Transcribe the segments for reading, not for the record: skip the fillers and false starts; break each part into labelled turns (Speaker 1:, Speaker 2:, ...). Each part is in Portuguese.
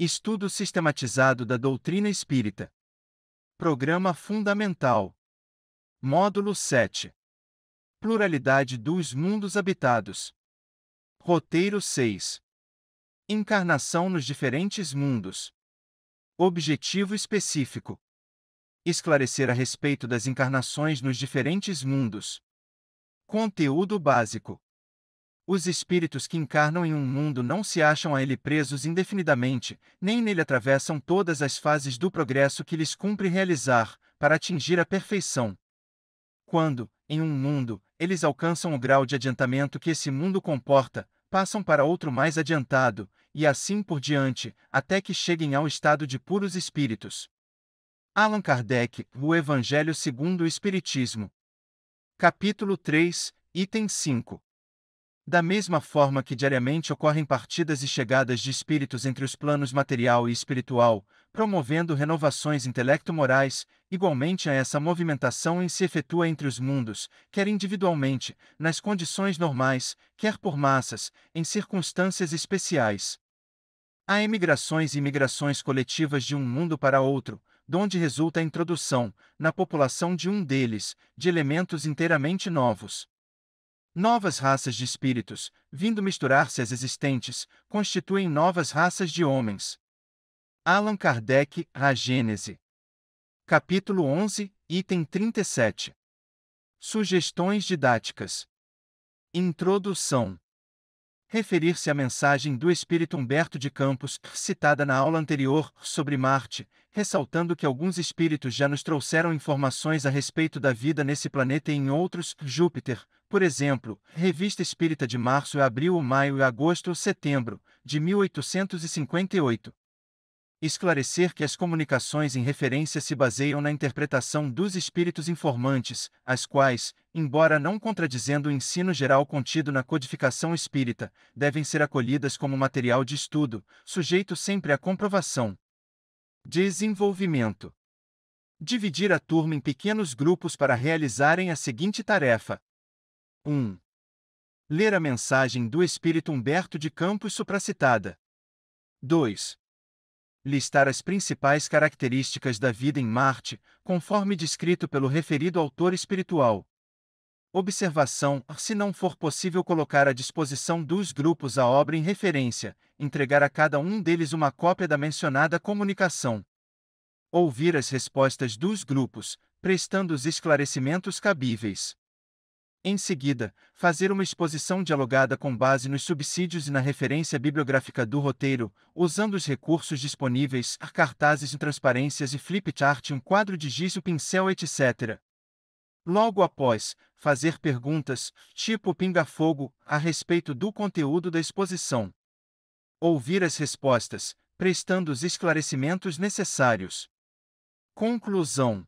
Speaker 1: Estudo sistematizado da doutrina espírita. Programa Fundamental. Módulo 7. Pluralidade dos mundos habitados. Roteiro 6. Encarnação nos diferentes mundos. Objetivo específico: esclarecer a respeito das encarnações nos diferentes mundos. Conteúdo básico: os espíritos que encarnam em um mundo não se acham a ele presos indefinidamente, nem nele atravessam todas as fases do progresso que lhes cumpre realizar, para atingir a perfeição. Quando, em um mundo, eles alcançam o grau de adiantamento que esse mundo comporta, passam para outro mais adiantado, e assim por diante, até que cheguem ao estado de puros espíritos. Allan Kardec, O Evangelho segundo o Espiritismo. Capítulo 3, item 5. Da mesma forma que diariamente ocorrem partidas e chegadas de espíritos entre os planos material e espiritual, promovendo renovações intelecto-morais, igualmente essa movimentação se efetua entre os mundos, quer individualmente, nas condições normais, quer por massas, em circunstâncias especiais. Há emigrações e imigrações coletivas de um mundo para outro, donde resulta a introdução, na população de um deles, de elementos inteiramente novos. Novas raças de espíritos, vindo misturar-se às existentes, constituem novas raças de homens. Allan Kardec, A Gênese. Capítulo 11, item 37. Sugestões didáticas. Introdução. Referir-se à mensagem do espírito Humberto de Campos, citada na aula anterior, sobre Marte, ressaltando que alguns espíritos já nos trouxeram informações a respeito da vida nesse planeta e em outros, Júpiter, por exemplo, Revista Espírita de março a abril, maio e agosto, setembro, de 1858. Esclarecer que as comunicações em referência se baseiam na interpretação dos espíritos informantes, as quais, embora não contradizendo o ensino geral contido na codificação espírita, devem ser acolhidas como material de estudo, sujeito sempre à comprovação. Desenvolvimento. Dividir a turma em pequenos grupos para realizarem a seguinte tarefa. 1. Ler a mensagem do espírito Humberto de Campos supracitada. 2. Listar as principais características da vida em Marte, conforme descrito pelo referido autor espiritual. Observação: se não for possível colocar à disposição dos grupos a obra em referência, entregar a cada um deles uma cópia da mencionada comunicação. Ouvir as respostas dos grupos, prestando os esclarecimentos cabíveis. Em seguida, fazer uma exposição dialogada com base nos subsídios e na referência bibliográfica do roteiro, usando os recursos disponíveis, cartazes e transparências e flipchart, um quadro de giz, o pincel, etc. Logo após, fazer perguntas, tipo pinga-fogo, a respeito do conteúdo da exposição. Ouvir as respostas, prestando os esclarecimentos necessários. Conclusão.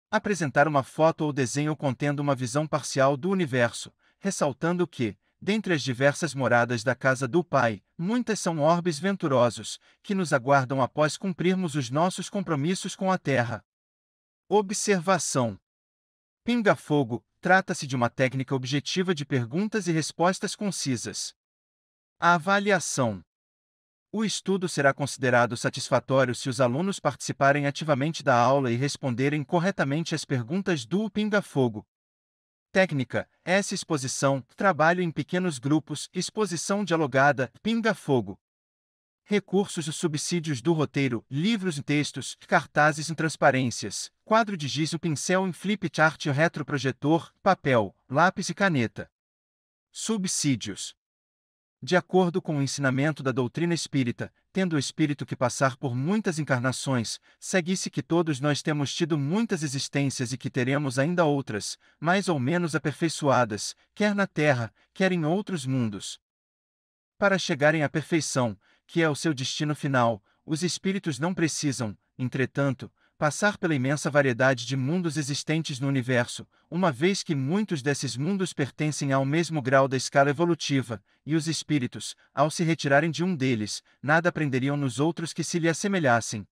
Speaker 1: Apresentar uma foto ou desenho contendo uma visão parcial do universo, ressaltando que, dentre as diversas moradas da casa do Pai, muitas são orbes venturosos, que nos aguardam após cumprirmos os nossos compromissos com a Terra. Observação. Pinga-fogo, trata-se de uma técnica objetiva de perguntas e respostas concisas. A avaliação. O estudo será considerado satisfatório se os alunos participarem ativamente da aula e responderem corretamente as perguntas do Pinga-fogo. Técnica: essa exposição, trabalho em pequenos grupos, exposição dialogada, Pinga-fogo. Recursos e subsídios do roteiro: livros e textos, cartazes e transparências, quadro de giz, o pincel em flipchart, retroprojetor, papel, lápis e caneta. Subsídios. De acordo com o ensinamento da doutrina espírita, tendo o espírito que passar por muitas encarnações, segue-se que todos nós temos tido muitas existências e que teremos ainda outras, mais ou menos aperfeiçoadas, quer na Terra, quer em outros mundos. Para chegarem à perfeição, que é o seu destino final, os espíritos não precisam, entretanto, passar pela imensa variedade de mundos existentes no universo, uma vez que muitos desses mundos pertencem ao mesmo grau da escala evolutiva, e os espíritos, ao se retirarem de um deles, nada aprenderiam nos outros que se lhe assemelhassem.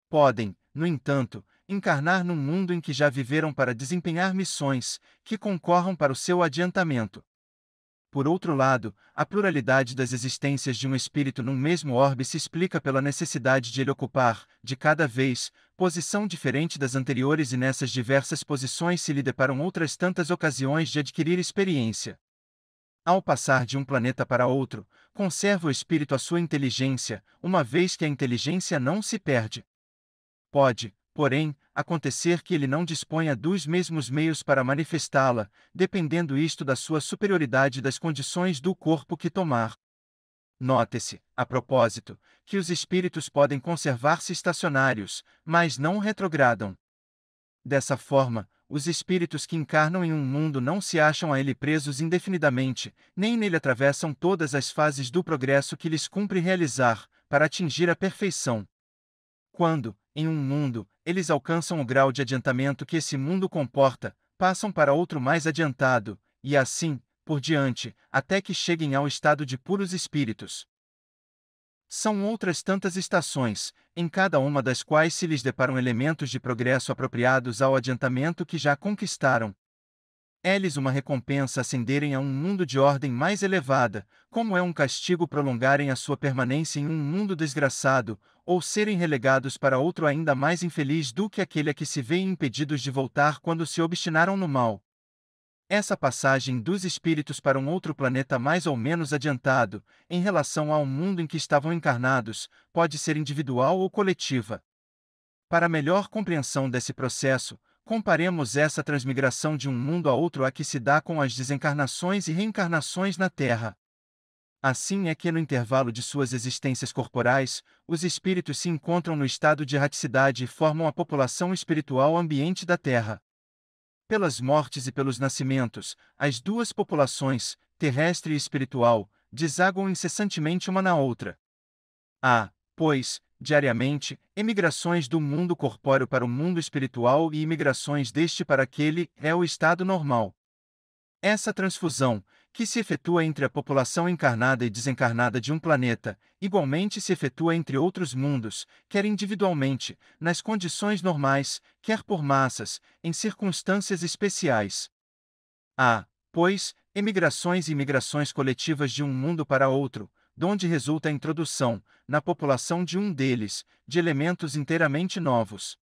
Speaker 1: Podem, no entanto, encarnar num mundo em que já viveram para desempenhar missões, que concorram para o seu adiantamento. Por outro lado, a pluralidade das existências de um espírito num mesmo orbe se explica pela necessidade de ele ocupar, de cada vez, posição diferente das anteriores, e nessas diversas posições se lhe deparam outras tantas ocasiões de adquirir experiência. Ao passar de um planeta para outro, conserva o espírito a sua inteligência, uma vez que a inteligência não se perde. Pode, porém, acontecer que ele não disponha dos mesmos meios para manifestá-la, dependendo isto da sua superioridade e das condições do corpo que tomar. Note-se, a propósito, que os espíritos podem conservar-se estacionários, mas não retrogradam. Dessa forma, os espíritos que encarnam em um mundo não se acham a ele presos indefinidamente, nem nele atravessam todas as fases do progresso que lhes cumpre realizar, para atingir a perfeição. Quando, em um mundo, eles alcançam o grau de adiantamento que esse mundo comporta, passam para outro mais adiantado, e assim, por diante, até que cheguem ao estado de puros espíritos. São outras tantas estações, em cada uma das quais se lhes deparam elementos de progresso apropriados ao adiantamento que já conquistaram. É-lhes uma recompensa ascenderem a um mundo de ordem mais elevada, como é um castigo prolongarem a sua permanência em um mundo desgraçado, ou serem relegados para outro ainda mais infeliz do que aquele a que se veem impedidos de voltar quando se obstinaram no mal. Essa passagem dos espíritos para um outro planeta mais ou menos adiantado, em relação ao mundo em que estavam encarnados, pode ser individual ou coletiva. Para melhor compreensão desse processo, comparemos essa transmigração de um mundo a outro a que se dá com as desencarnações e reencarnações na Terra. Assim é que no intervalo de suas existências corporais, os espíritos se encontram no estado de erraticidade e formam a população espiritual ambiente da Terra. Pelas mortes e pelos nascimentos, as duas populações, terrestre e espiritual, desaguam incessantemente uma na outra. Há, pois, diariamente, emigrações do mundo corpóreo para o mundo espiritual e imigrações deste para aquele, é o estado normal. Essa transfusão, que se efetua entre a população encarnada e desencarnada de um planeta, igualmente se efetua entre outros mundos, quer individualmente, nas condições normais, quer por massas, em circunstâncias especiais. Há, pois, emigrações e imigrações coletivas de um mundo para outro, donde resulta a introdução, na população de um deles, de elementos inteiramente novos.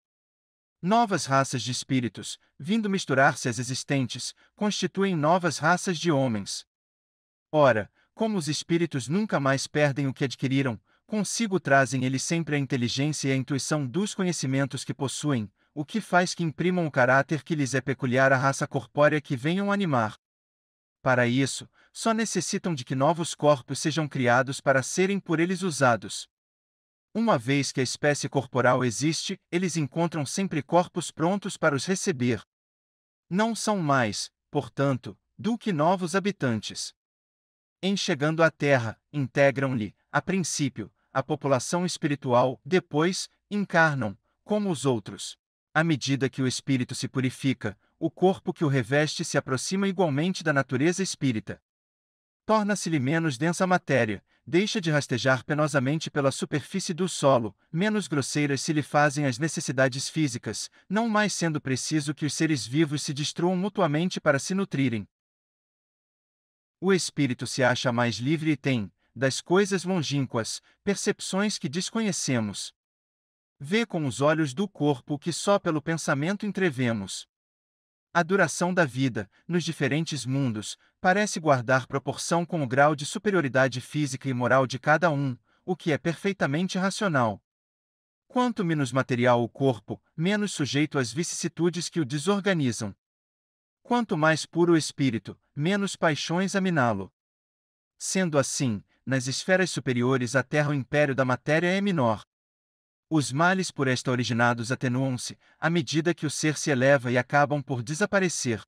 Speaker 1: Novas raças de espíritos, vindo misturar-se às existentes, constituem novas raças de homens. Ora, como os espíritos nunca mais perdem o que adquiriram, consigo trazem eles sempre a inteligência e a intuição dos conhecimentos que possuem, o que faz que imprimam o caráter que lhes é peculiar à raça corpórea que venham animar. Para isso, só necessitam de que novos corpos sejam criados para serem por eles usados. Uma vez que a espécie corporal existe, eles encontram sempre corpos prontos para os receber. Não são mais, portanto, do que novos habitantes. Em chegando à Terra, integram-lhe, a princípio, a população espiritual, depois, encarnam, como os outros. À medida que o espírito se purifica, o corpo que o reveste se aproxima igualmente da natureza espírita. Torna-se-lhe menos densa a matéria, deixa de rastejar penosamente pela superfície do solo, menos grosseiras se lhe fazem as necessidades físicas, não mais sendo preciso que os seres vivos se destruam mutuamente para se nutrirem. O espírito se acha mais livre e tem, das coisas longínquas, percepções que desconhecemos. Vê com os olhos do corpo o que só pelo pensamento entrevemos. A duração da vida, nos diferentes mundos, parece guardar proporção com o grau de superioridade física e moral de cada um, o que é perfeitamente racional. Quanto menos material o corpo, menos sujeito às vicissitudes que o desorganizam. Quanto mais puro o espírito, menos paixões a miná-lo. Sendo assim, nas esferas superiores a terra o império da matéria é menor. Os males por esta originados atenuam-se, à medida que o ser se eleva e acabam por desaparecer.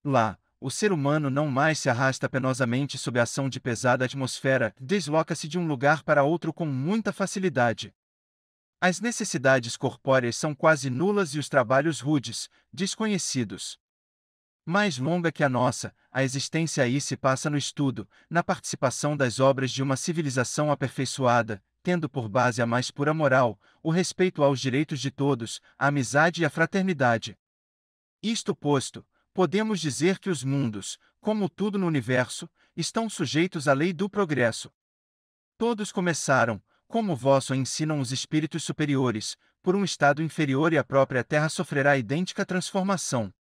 Speaker 1: Lá, o ser humano não mais se arrasta penosamente sob a ação de pesada atmosfera, desloca-se de um lugar para outro com muita facilidade. As necessidades corpóreas são quase nulas e os trabalhos rudes, desconhecidos. Mais longa que a nossa, a existência aí se passa no estudo, na participação das obras de uma civilização aperfeiçoada, tendo por base a mais pura moral, o respeito aos direitos de todos, a amizade e a fraternidade. Isto posto, podemos dizer que os mundos, como tudo no universo, estão sujeitos à lei do progresso. Todos começaram, como vós o ensinam os espíritos superiores, por um estado inferior e a própria Terra sofrerá idêntica transformação.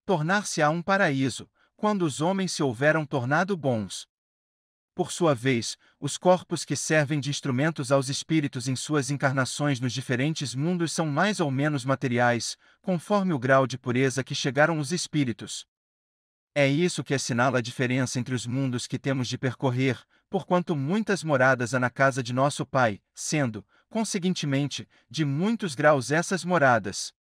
Speaker 1: Tornar-se-á um paraíso, quando os homens se houveram tornado bons. Por sua vez, os corpos que servem de instrumentos aos espíritos em suas encarnações nos diferentes mundos são mais ou menos materiais, conforme o grau de pureza que chegaram os espíritos. É isso que assinala a diferença entre os mundos que temos de percorrer, porquanto muitas moradas há na casa de nosso Pai, sendo, conseguintemente, de muitos graus essas moradas.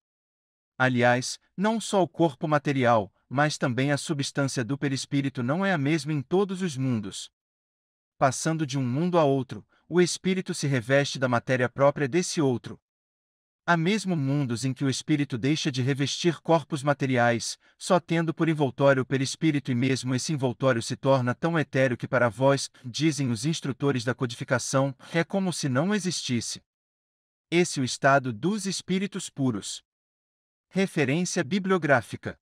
Speaker 1: Aliás, não só o corpo material, mas também a substância do perispírito não é a mesma em todos os mundos. Passando de um mundo a outro, o espírito se reveste da matéria própria desse outro. Há mesmo mundos em que o espírito deixa de revestir corpos materiais, só tendo por envoltório o perispírito, e mesmo esse envoltório se torna tão etéreo que para vós, dizem os instrutores da codificação, é como se não existisse. Esse é o estado dos espíritos puros. Referência bibliográfica.